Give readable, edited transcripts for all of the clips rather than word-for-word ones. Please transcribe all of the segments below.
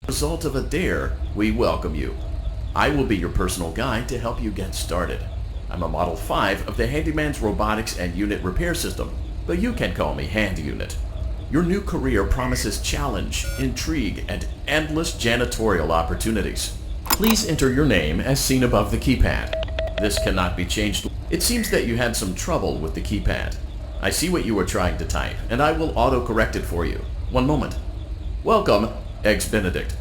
Result of a dare, we welcome you. I will be your personal guide to help you get started. I'm a Model 5 of the Handyman's Robotics and Unit Repair System, but you can call me Handy Unit. Your new career promises challenge, intrigue, and endless janitorial opportunities. Please enter your name as seen above the keypad. This cannot be changed. It seems that you had some trouble with the keypad. I see what you were trying to type, and I will auto-correct it for you. One moment. Welcome, Eggs Benedict.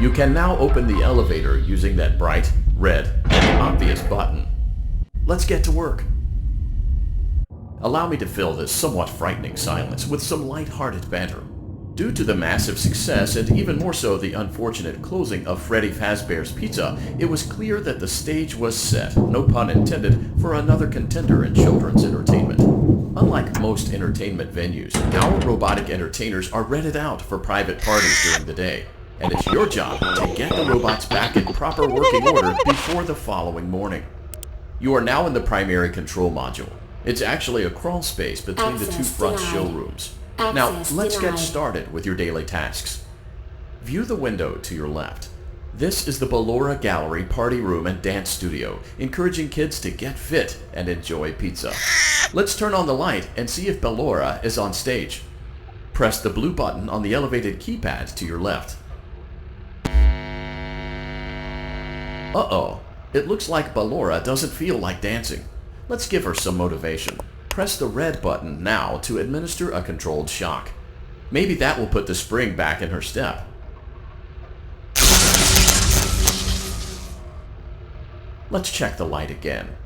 You can now open the elevator using that bright, red, and obvious button. Let's get to work. Allow me to fill this somewhat frightening silence with some light-hearted banter. Due to the massive success and even more so the unfortunate closing of Freddy Fazbear's Pizza, it was clear that the stage was set, no pun intended, for another contender in children's entertainment. Unlike most entertainment venues, our robotic entertainers are rented out for private parties during the day. And it's your job to get the robots back in proper working order before the following morning. You are now in the primary control module. It's actually a crawl space between the two front showrooms. Now, let's get started with your daily tasks. View the window to your left. This is the Ballora Gallery Party Room and Dance Studio, encouraging kids to get fit and enjoy pizza. Let's turn on the light and see if Ballora is on stage. Press the blue button on the elevated keypad to your left. Uh-oh, it looks like Ballora doesn't feel like dancing. Let's give her some motivation. Press the red button now to administer a controlled shock. Maybe that will put the spring back in her step. Let's check the light again.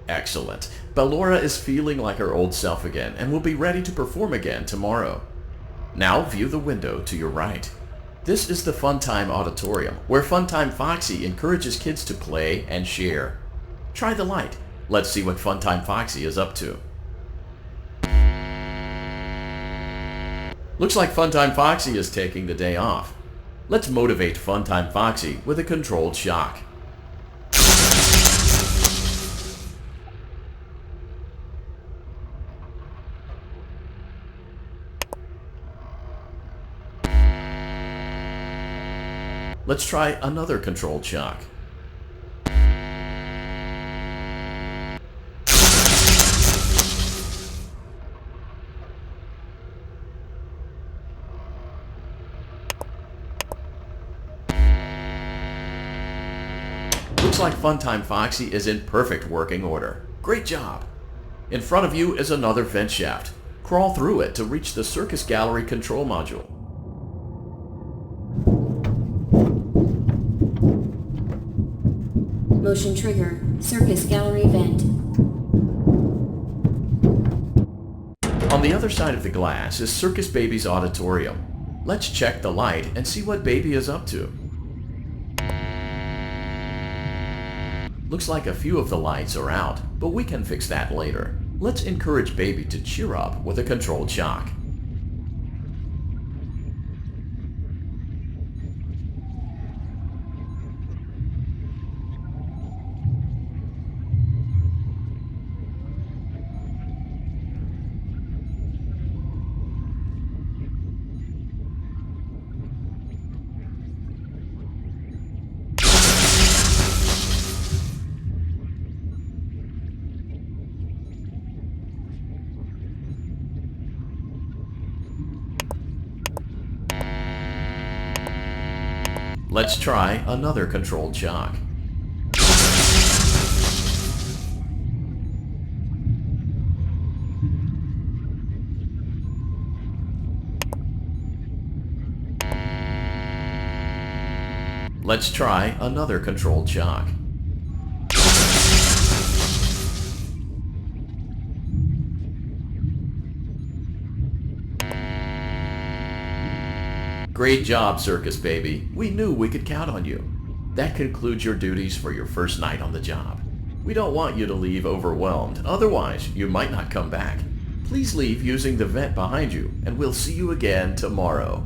Excellent. Ballora is feeling like her old self again and will be ready to perform again tomorrow. Now view the window to your right. This is the Funtime Auditorium, where Funtime Foxy encourages kids to play and share. Try the light. Let's see what Funtime Foxy is up to. Looks like Funtime Foxy is taking the day off. Let's motivate Funtime Foxy with a controlled shock. Let's try another controlled shock. Looks like Funtime Foxy is in perfect working order. Great job! In front of you is another vent shaft. Crawl through it to reach the Circus Gallery control module. Motion trigger, Circus Gallery vent. On the other side of the glass is Circus Baby's auditorium. Let's check the light and see what Baby is up to. Looks like a few of the lights are out, but we can fix that later. Let's encourage Baby to cheer up with a controlled shock. Let's try another controlled shock. Let's try another controlled shock. Great job, Circus Baby. We knew we could count on you. That concludes your duties for your first night on the job. We don't want you to leave overwhelmed, otherwise you might not come back. Please leave using the vent behind you, and we'll see you again tomorrow.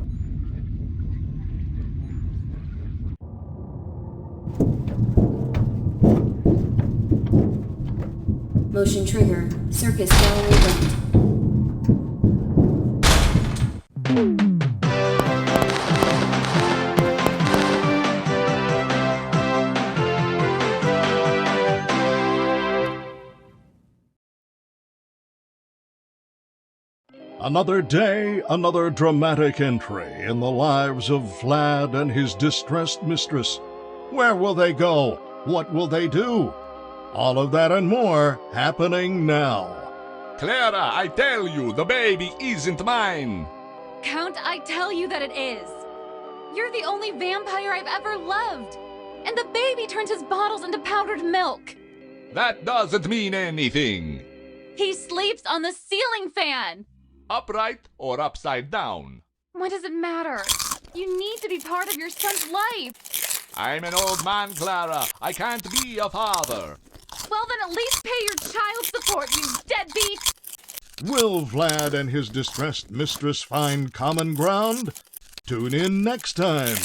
Motion trigger. Circus gallery vent. Another day, another dramatic entry in the lives of Vlad and his distressed mistress. Where will they go? What will they do? All of that and more happening now. Clara, I tell you, the baby isn't mine. Count, I tell you that it is. You're the only vampire I've ever loved. And the baby turns his bottles into powdered milk. That doesn't mean anything. He sleeps on the ceiling fan. Upright or upside down? What does it matter? You need to be part of your son's life. I'm an old man, Clara. I can't be a father. Well, then at least pay your child support, you deadbeat! Will Vlad and his distressed mistress find common ground? Tune in next time.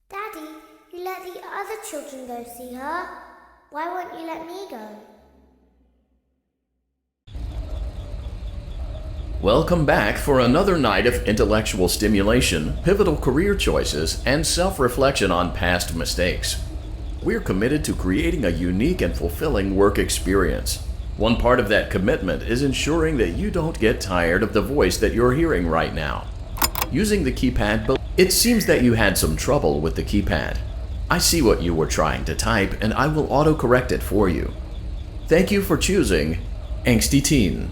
Daddy, you let the other children go see her. Why won't you let me go? Welcome back for another night of intellectual stimulation, pivotal career choices, and self-reflection on past mistakes. We're committed to creating a unique and fulfilling work experience. One part of that commitment is ensuring that you don't get tired of the voice that you're hearing right now. Using the keypad, it seems that you had some trouble with the keypad. I see what you were trying to type, and I will autocorrect it for you. Thank you for choosing Angsty Teen.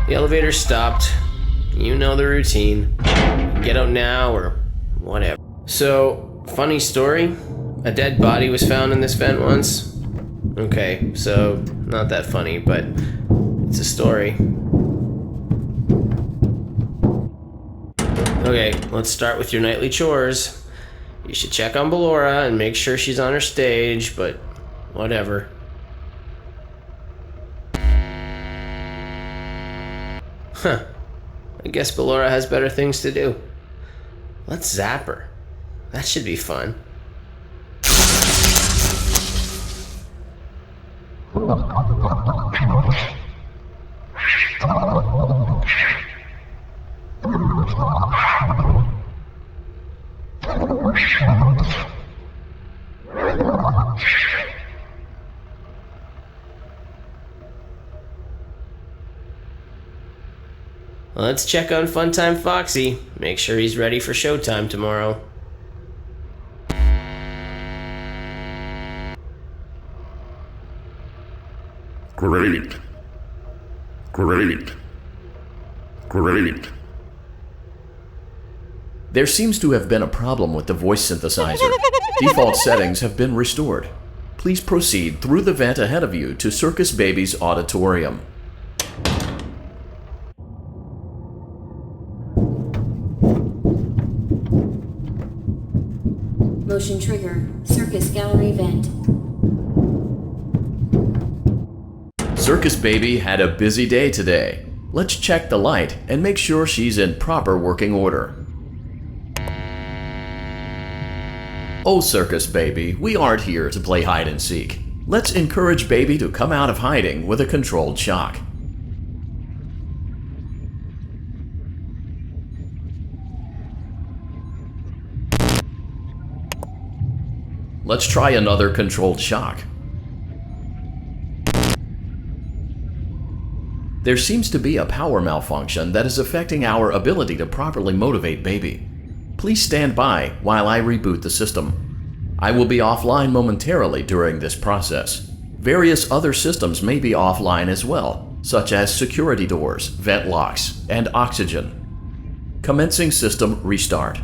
The elevator stopped. You know the routine. Get out now or whatever. So, funny story. A dead body was found in this vent once. Okay, so not that funny, but it's a story. Okay, let's start with your nightly chores. You should check on Ballora and make sure she's on her stage, but whatever. Huh. I guess Ballora has better things to do. Let's zap her. That should be fun. Let's check on Funtime Foxy. Make sure he's ready for showtime tomorrow. Great. Great. Great. There seems to have been a problem with the voice synthesizer. Default settings have been restored. Please proceed through the vent ahead of you to Circus Baby's auditorium. Motion trigger. Circus gallery vent. Circus Baby had a busy day today. Let's check the light and make sure she's in proper working order. Oh, Circus Baby, we aren't here to play hide and seek. Let's encourage Baby to come out of hiding with a controlled shock. Let's try another controlled shock. There seems to be a power malfunction that is affecting our ability to properly motivate baby. Please stand by while I reboot the system. I will be offline momentarily during this process. Various other systems may be offline as well, such as security doors, vent locks, and oxygen. Commencing system restart.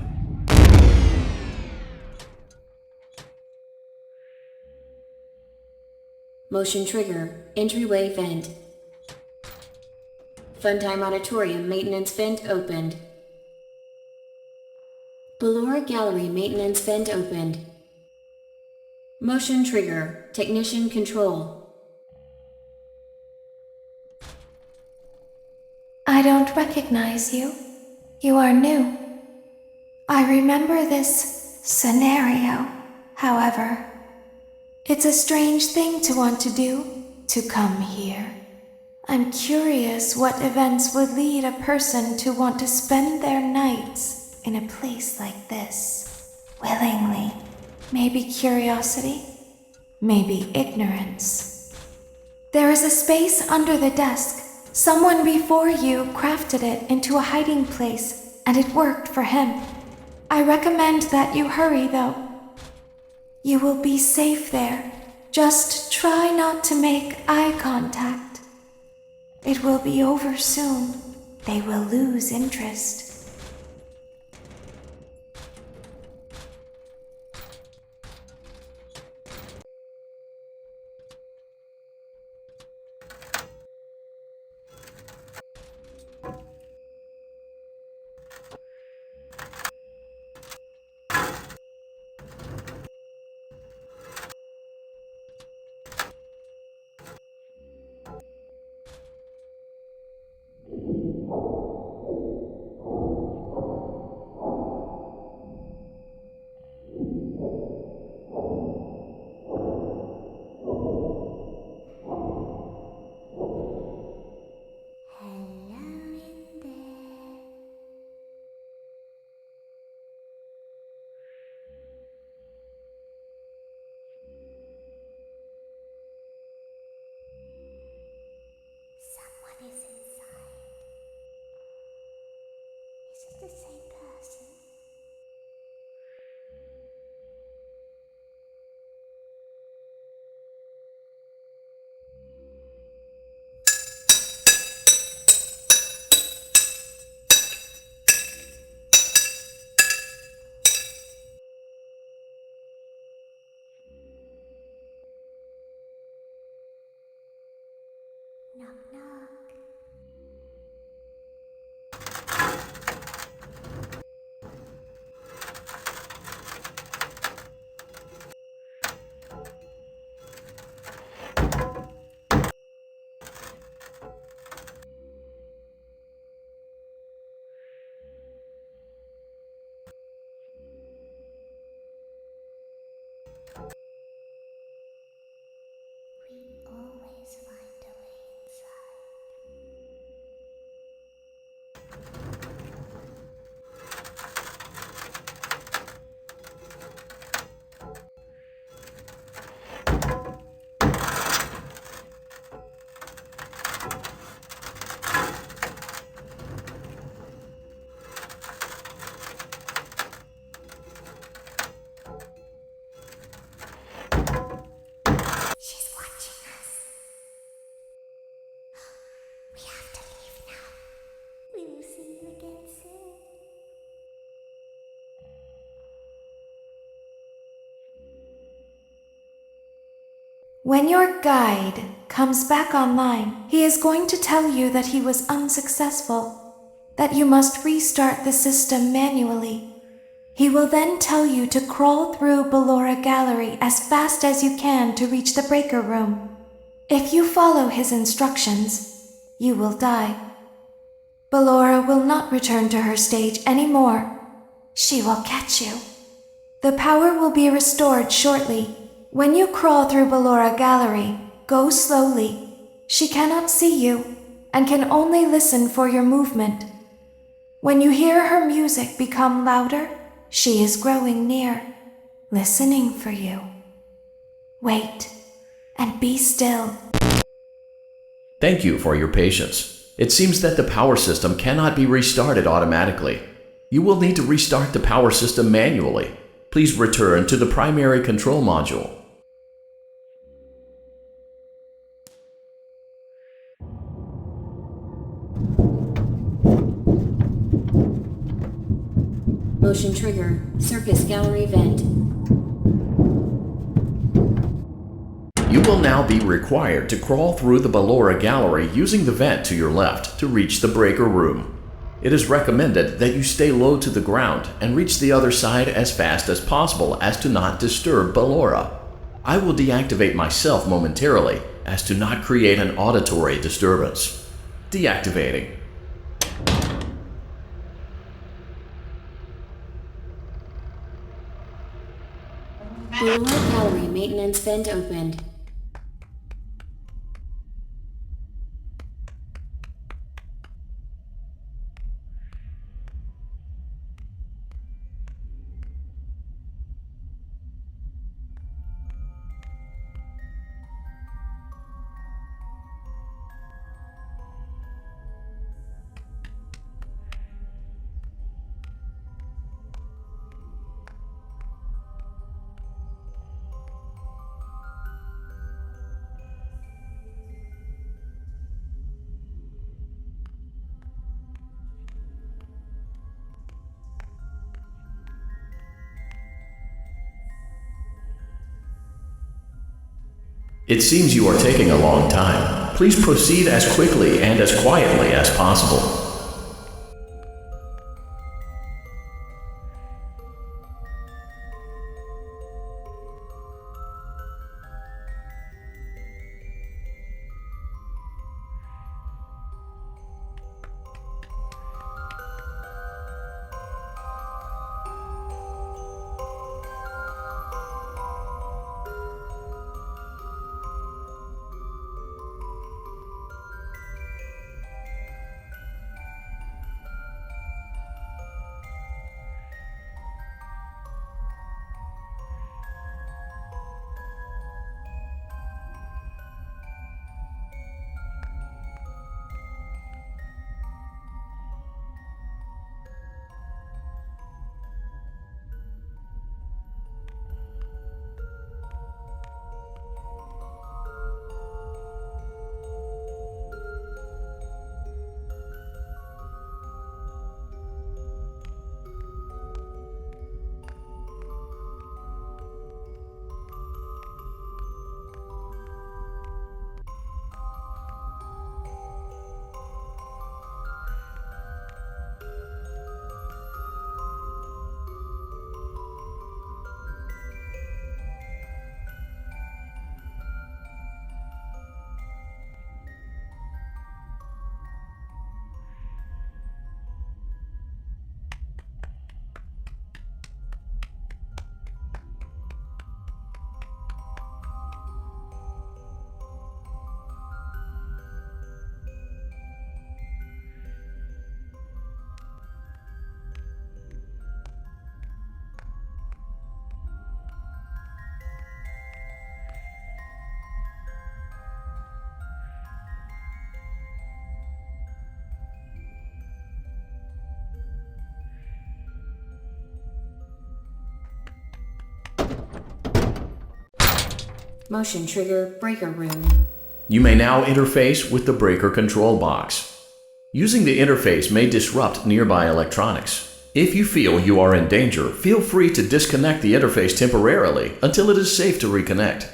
Motion trigger, entryway vent. Funtime Auditorium maintenance vent opened. Ballora Gallery maintenance vent opened. Motion trigger, technician control. I don't recognize you. You are new. I remember this scenario, however. It's a strange thing to want to do, to come here. I'm curious what events would lead a person to want to spend their nights in a place like this. Willingly. Maybe curiosity, maybe ignorance. There is a space under the desk. Someone before you crafted it into a hiding place, and it worked for him. I recommend that you hurry, though. You will be safe there. Just try not to make eye contact. It will be over soon. They will lose interest. The same person. Knock, knock. We always find a way inside. She's watching us. We have to leave now. We will see you again soon. When your guide comes back online, he is going to tell you that he was unsuccessful, that you must restart the system manually. He will then tell you to crawl through Ballora Gallery as fast as you can to reach the breaker room. If you follow his instructions, you will die. Ballora will not return to her stage anymore. She will catch you. The power will be restored shortly. When you crawl through Ballora Gallery, go slowly. She cannot see you and can only listen for your movement. When you hear her music become louder, she is growing near, listening for you. Wait, and be still. Thank you for your patience. It seems that the power system cannot be restarted automatically. You will need to restart the power system manually. Please return to the primary control module. Motion trigger. Circus gallery vent. You will now be required to crawl through the Ballora gallery using the vent to your left to reach the breaker room. It is recommended that you stay low to the ground and reach the other side as fast as possible as to not disturb Ballora. I will deactivate myself momentarily as to not create an auditory disturbance. Deactivating. Ballora gallery maintenance vent opened. It seems you are taking a long time. Please proceed as quickly and as quietly as possible. Motion trigger breaker room. You may now interface with the breaker control box. Using the interface may disrupt nearby electronics. If you feel you are in danger, feel free to disconnect the interface temporarily until it is safe to reconnect.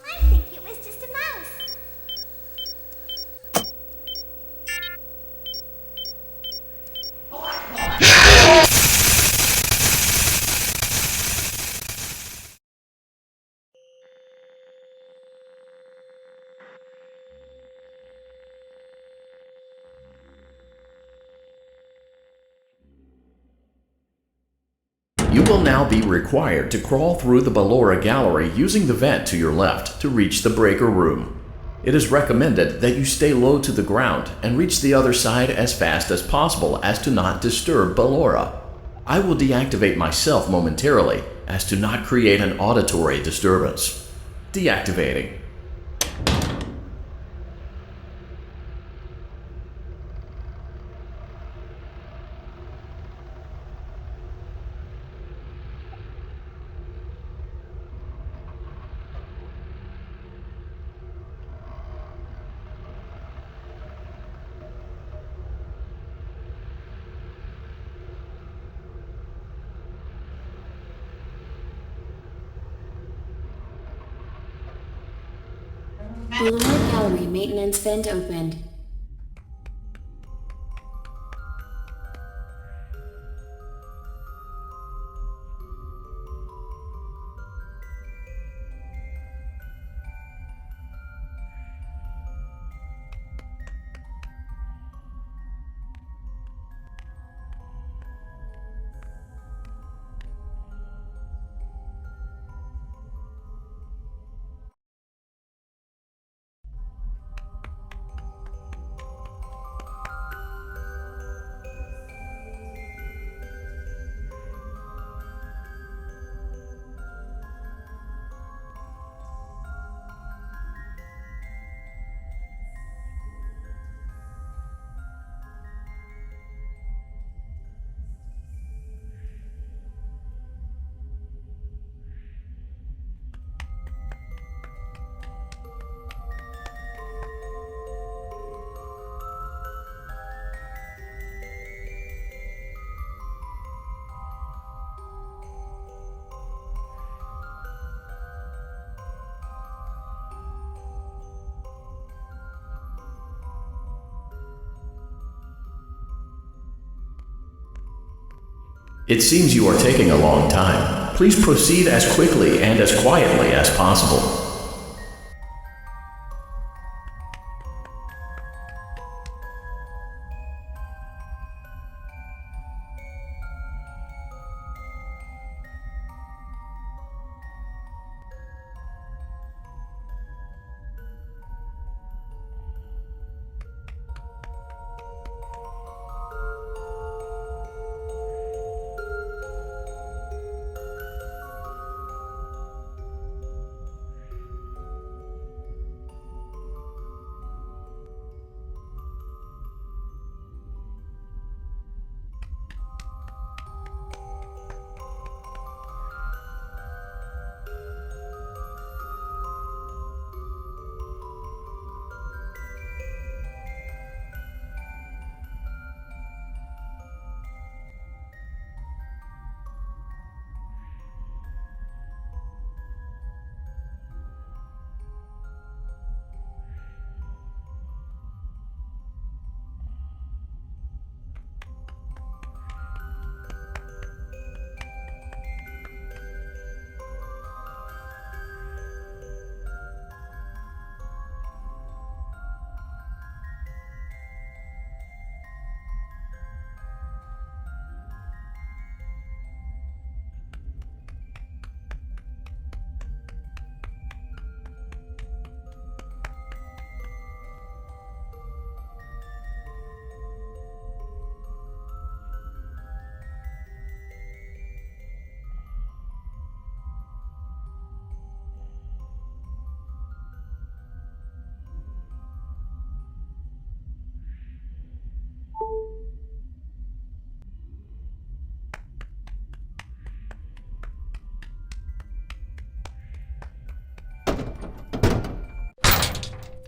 I think it was just a mouse. You will now be required to crawl through the Ballora Gallery using the vent to your left to reach the breaker room. It is recommended that you stay low to the ground and reach the other side as fast as possible as to not disturb Ballora. I will deactivate myself momentarily as to not create an auditory disturbance. Deactivating. Ballora Gallery maintenance vent opened. It seems you are taking a long time. Please proceed as quickly and as quietly as possible.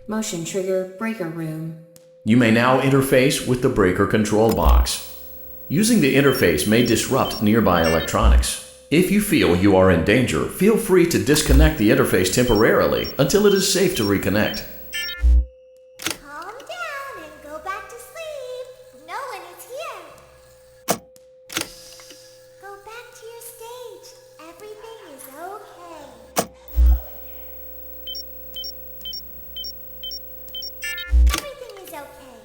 Motion trigger breaker room. You may now interface with the breaker control box. Using the interface may disrupt nearby electronics. If you feel you are in danger, feel free to disconnect the interface temporarily until it is safe to reconnect. Calm down and go back to sleep. No one is here. Go back to your stage. Everything is okay. Everything is okay.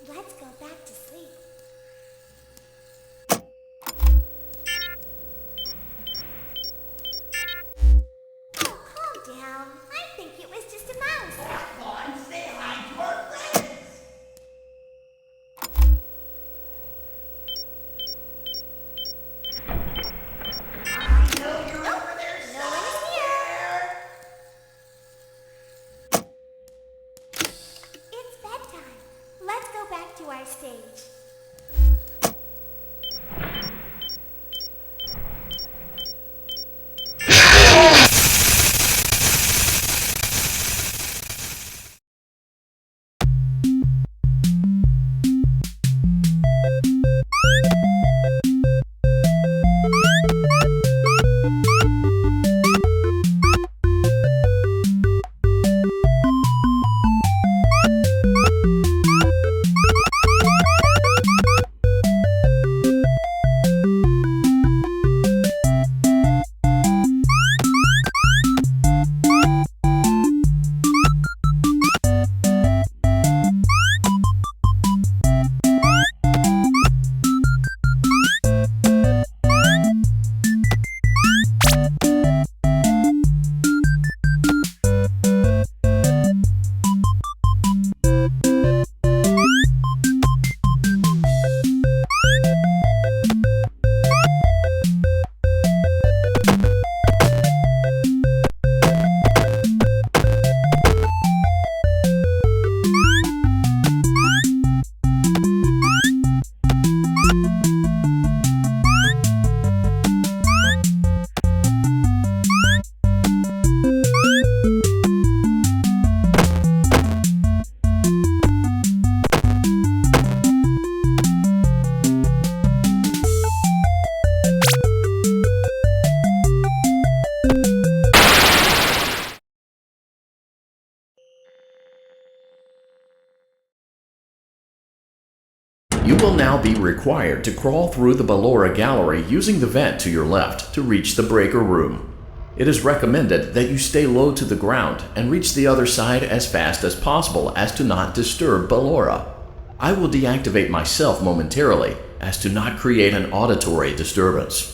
Let's go back to sleep. Oh, calm down. I think it was just a mouse. No one is here. It's bedtime. Let's go back to our stage. You will now be required to crawl through the Ballora gallery using the vent to your left to reach the breaker room. It is recommended that you stay low to the ground and reach the other side as fast as possible as to not disturb Ballora. I will deactivate myself momentarily as to not create an auditory disturbance.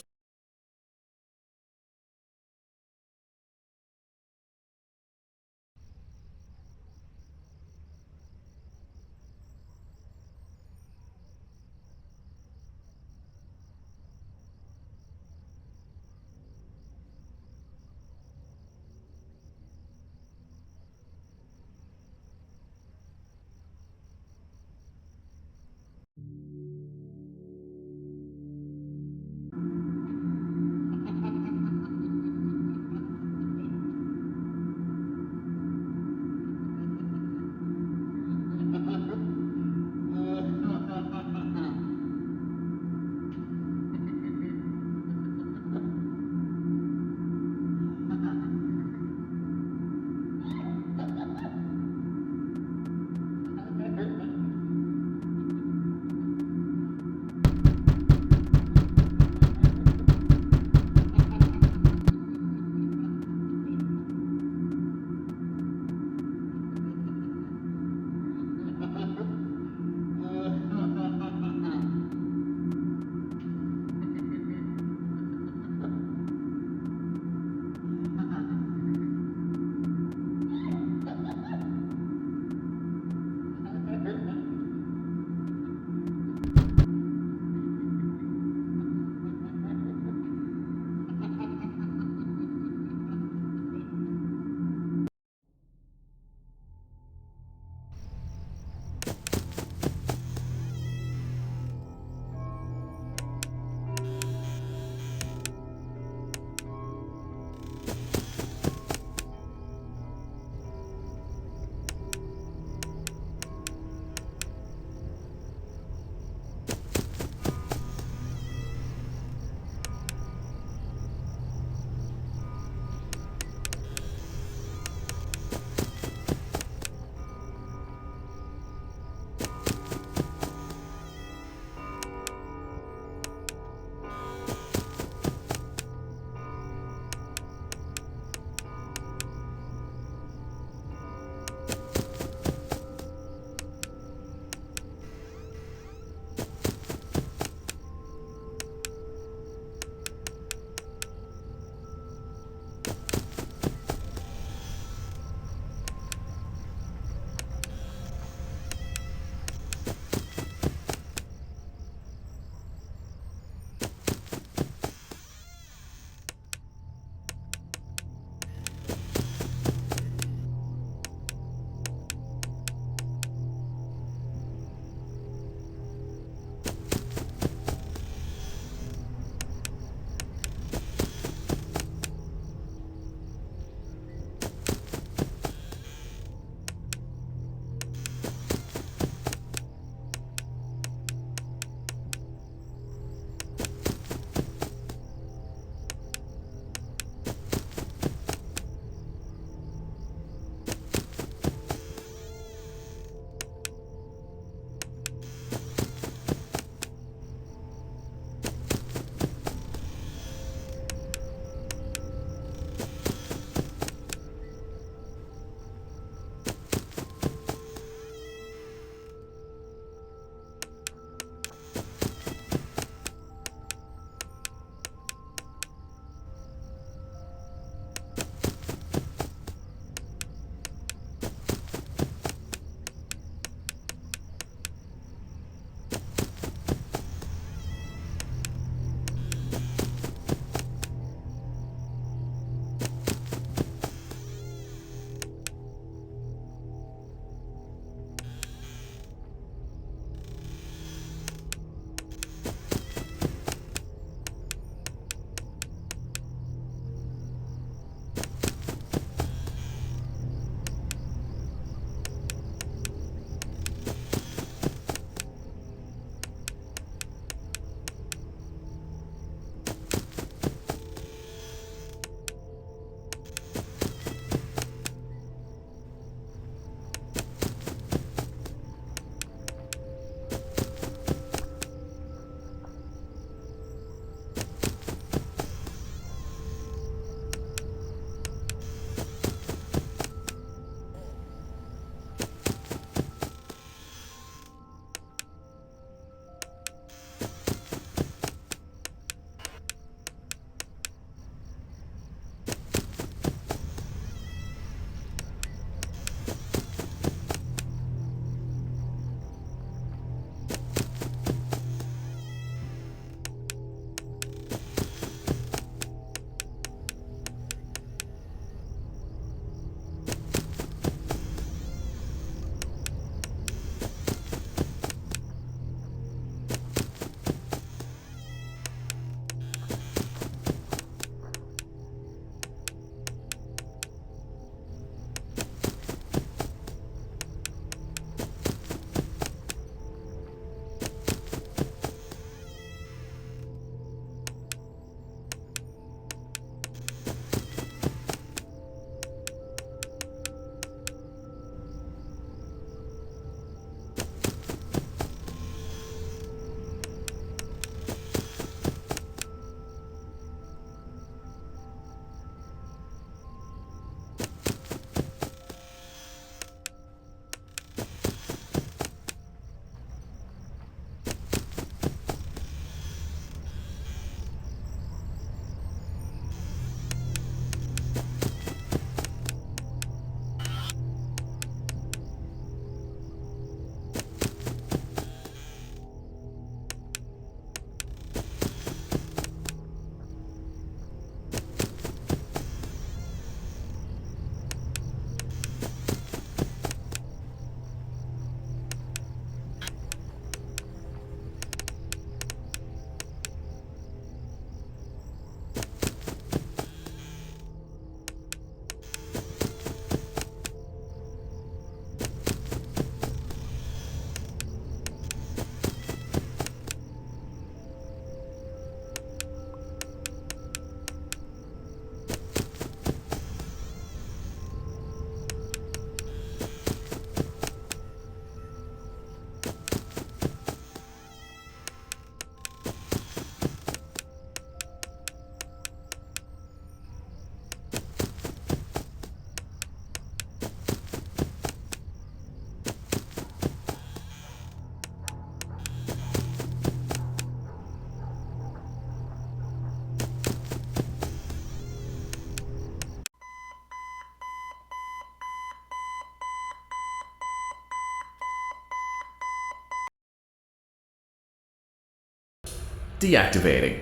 Deactivating.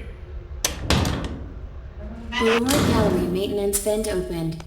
Boulevard Gallery maintenance vent opened.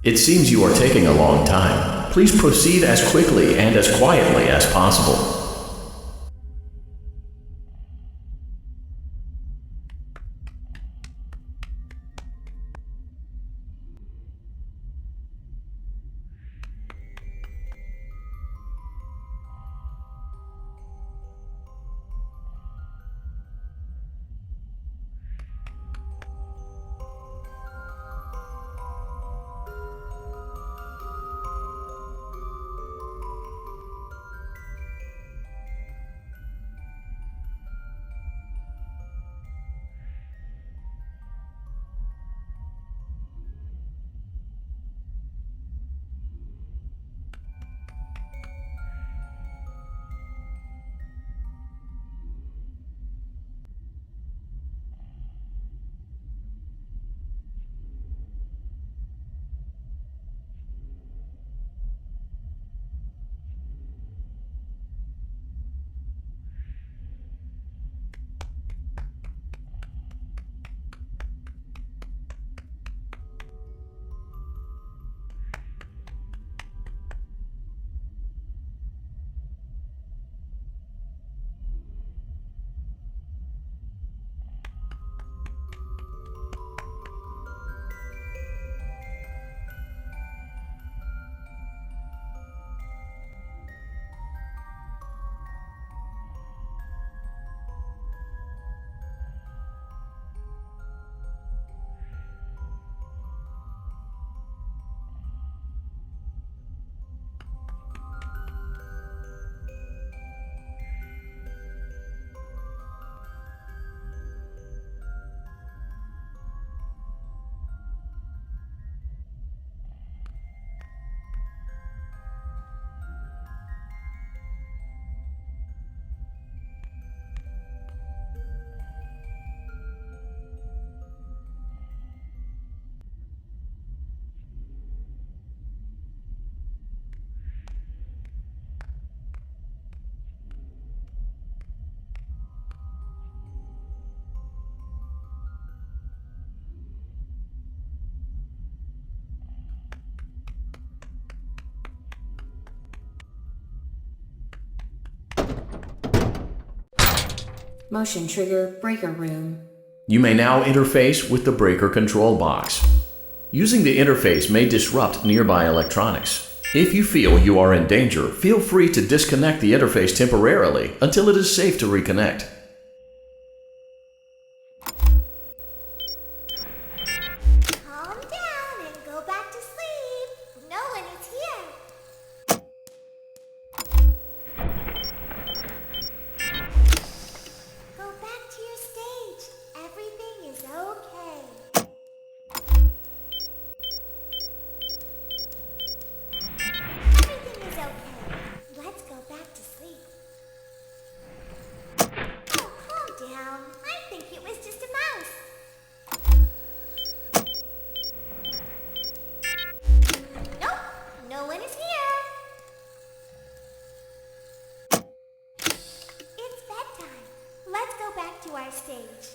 It seems you are taking a long time. Please proceed as quickly and as quietly as possible. Motion trigger breaker room. You may now interface with the breaker control box. Using the interface may disrupt nearby electronics. If you feel you are in danger, feel free to disconnect the interface temporarily until it is safe to reconnect. Calm down and go back to sleep. No one is here. Go back to your stage. Everything is okay. Everything is okay. Let's go back to sleep. Oh, calm down. I think it was just a mouse. Nope, no one is here. It's bedtime. Let's go back to our stage.